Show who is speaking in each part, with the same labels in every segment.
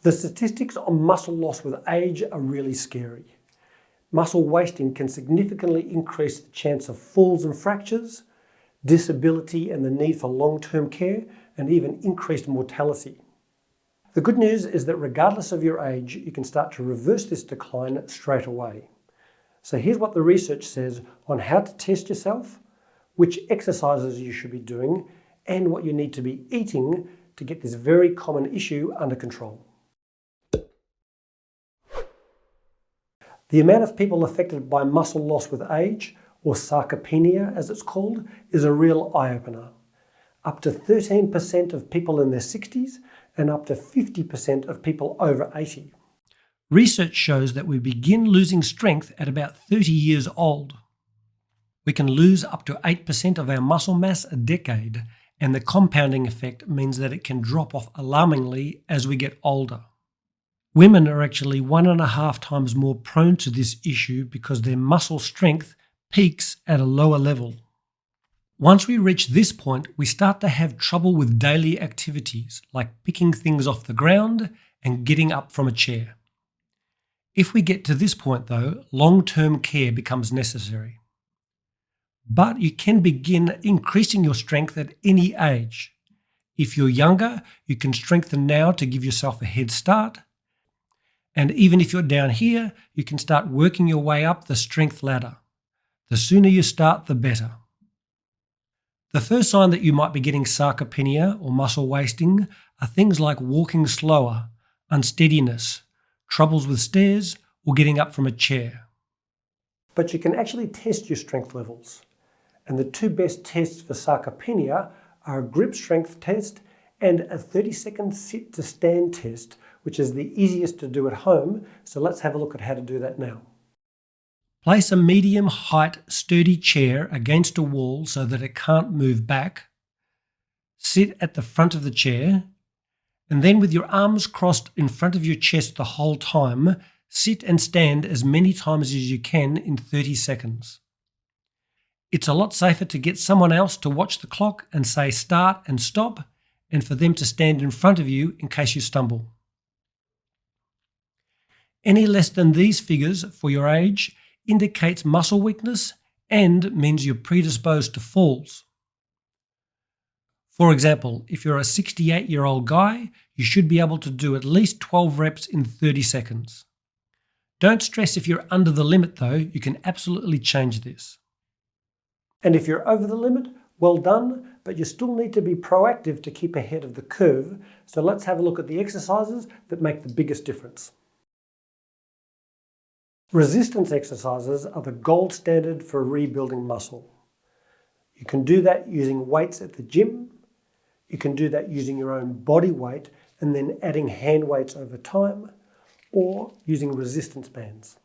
Speaker 1: The statistics on muscle loss with age are really scary. Muscle wasting can significantly increase the chance of falls and fractures, disability and the need for long-term care, and even increased mortality. The good news is that regardless of your age, you can start to reverse this decline straight away. So here's what the research says on how to test yourself, which exercises you should be doing, and what you need to be eating to get this very common issue under control. The amount of people affected by muscle loss with age, or sarcopenia as it's called, is a real eye-opener. Up to 13% of people in their 60s and up to 50% of people over 80. Research shows that we begin losing strength at about 30 years old. We can lose up to 8% of our muscle mass a decade, and the compounding effect means that it can drop off alarmingly as we get older. Women are actually 1.5 times more prone to this issue because their muscle strength peaks at a lower level. Once we reach this point, we start to have trouble with daily activities like picking things off the ground and getting up from a chair. If we get to this point though, long-term care becomes necessary. But you can begin increasing your strength at any age. If you're younger, you can strengthen now to give yourself a head start. And even if you're down here, you can start working your way up the strength ladder. The sooner you start, the better. The first sign that you might be getting sarcopenia or muscle wasting are things like walking slower, unsteadiness, troubles with stairs, or getting up from a chair. But you can actually test your strength levels. And the two best tests for sarcopenia are a grip strength test and a 30-second sit to stand test, which is the easiest to do at home. So let's have a look at how to do that now. Place a medium height sturdy chair against a wall so that it can't move back. Sit at the front of the chair, and then with your arms crossed in front of your chest the whole time, sit and stand as many times as you can in 30 seconds. It's a lot safer to get someone else to watch the clock and say start and stop, and for them to stand in front of you in case you stumble. Any less than these figures for your age indicates muscle weakness and means you're predisposed to falls. For example, if you're a 68-year-old guy, you should be able to do at least 12 reps in 30 seconds. Don't stress if you're under the limit though, you can absolutely change this. And if you're over the limit, well done, but you still need to be proactive to keep ahead of the curve. So let's have a look at the exercises that make the biggest difference. Resistance exercises are the gold standard for rebuilding muscle. You can do that using weights at the gym. You can do that using your own body weight and then adding hand weights over time, or using resistance bands.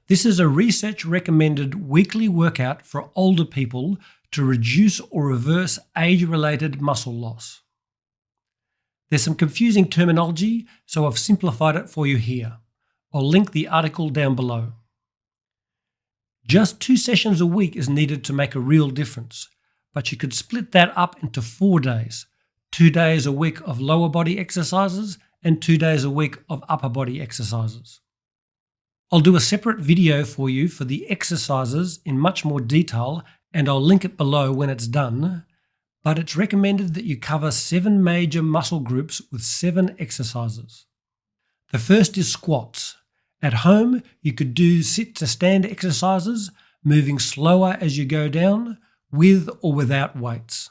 Speaker 1: This is a research-recommended weekly workout for older people to reduce or reverse age-related muscle loss. There's some confusing terminology, so I've simplified it for you here. I'll link the article down below. Just 2 sessions a week is needed to make a real difference, but you could split that up into 4 days. 2 days a week of lower body exercises and 2 days a week of upper body exercises. I'll do a separate video for you for the exercises in much more detail, and I'll link it below when it's done, but it's recommended that you cover 7 major muscle groups with 7 exercises. The first is squats. At home, you could do sit to stand exercises, moving slower as you go down, with or without weights.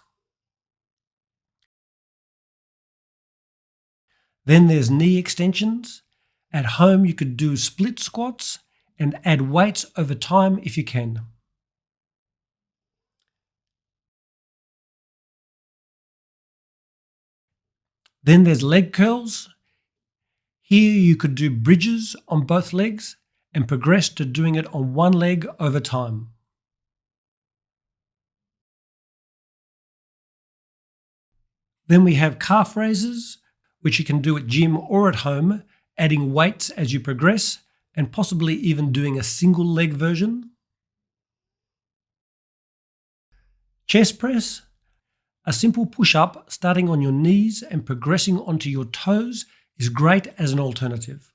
Speaker 1: Then there's knee extensions. At home, you could do split squats and add weights over time if you can. Then there's leg curls. Here you could do bridges on both legs and progress to doing it on one leg over time. Then we have calf raises, which you can do at gym or at home, adding weights as you progress and possibly even doing a single leg version. Chest press, a simple push-up starting on your knees and progressing onto your toes is great as an alternative.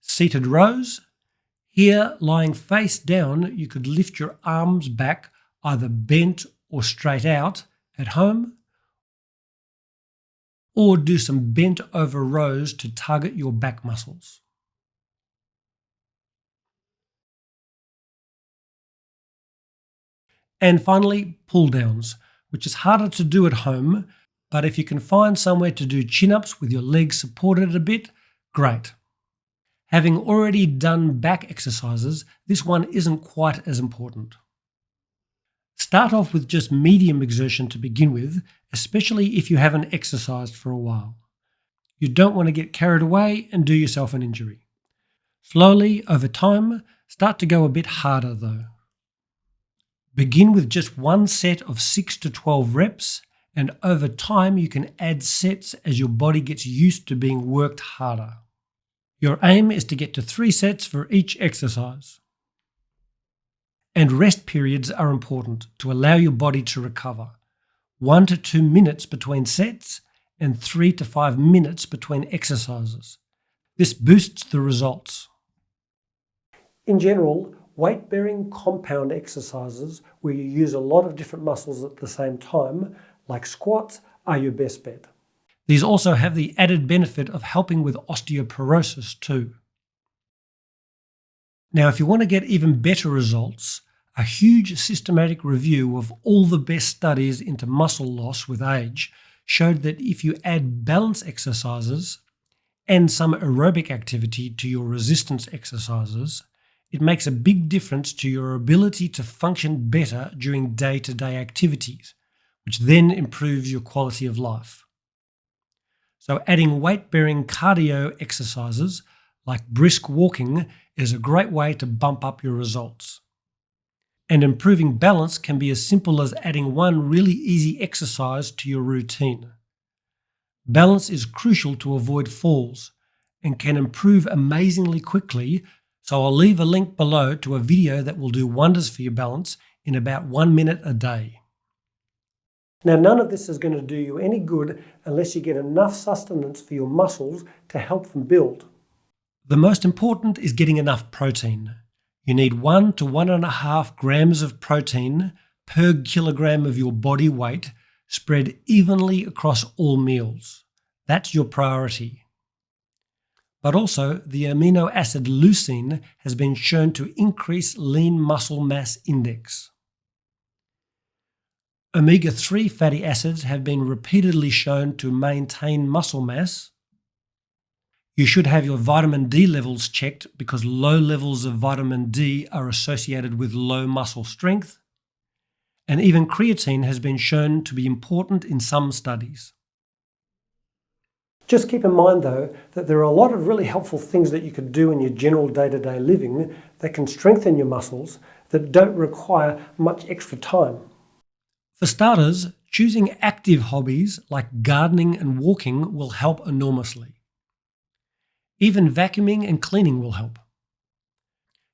Speaker 1: Seated rows. Here, lying face down, you could lift your arms back either bent or straight out at home, or do some bent over rows to target your back muscles. And finally, pull downs, which is harder to do at home, but if you can find somewhere to do chin-ups with your legs supported a bit, great. Having already done back exercises, this one isn't quite as important. Start off with just medium exertion to begin with, especially if you haven't exercised for a while. You don't want to get carried away and do yourself an injury. Slowly, over time, start to go a bit harder though. Begin with just one set of 6 to 12 reps, and over time you can add sets as your body gets used to being worked harder. Your aim is to get to 3 sets for each exercise. And rest periods are important to allow your body to recover. 1 to 2 minutes between sets and 3 to 5 minutes between exercises. This boosts the results. In general, weight-bearing compound exercises where you use a lot of different muscles at the same time, like squats, are your best bet. These also have the added benefit of helping with osteoporosis too. Now, if you want to get even better results, a huge systematic review of all the best studies into muscle loss with age showed that if you add balance exercises and some aerobic activity to your resistance exercises, it makes a big difference to your ability to function better during day-to-day activities, which then improves your quality of life. So adding weight-bearing cardio exercises like brisk walking is a great way to bump up your results. And improving balance can be as simple as adding one really easy exercise to your routine. Balance is crucial to avoid falls and can improve amazingly quickly, so I'll leave a link below to a video that will do wonders for your balance in about 1 minute a day. Now, none of this is going to do you any good unless you get enough sustenance for your muscles to help them build. The most important is getting enough protein. You need 1 to 1.5 grams of protein per kilogram of your body weight, spread evenly across all meals. That's your priority. But also, the amino acid leucine has been shown to increase lean muscle mass index. Omega-3 fatty acids have been repeatedly shown to maintain muscle mass. You should have your vitamin D levels checked because low levels of vitamin D are associated with low muscle strength. And even creatine has been shown to be important in some studies. Just keep in mind though that there are a lot of really helpful things that you could do in your general day-to-day living that can strengthen your muscles that don't require much extra time. For starters, choosing active hobbies like gardening and walking will help enormously. Even vacuuming and cleaning will help.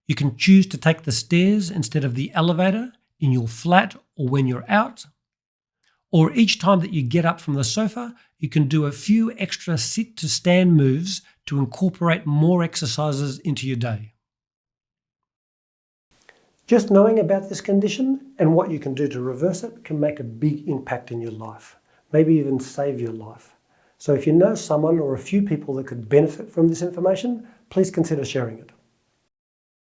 Speaker 1: You can choose to take the stairs instead of the elevator in your flat or when you're out. Or each time that you get up from the sofa, you can do a few extra sit to stand moves to incorporate more exercises into your day. Just knowing about this condition and what you can do to reverse it can make a big impact in your life, maybe even save your life. So if you know someone or a few people that could benefit from this information, please consider sharing it.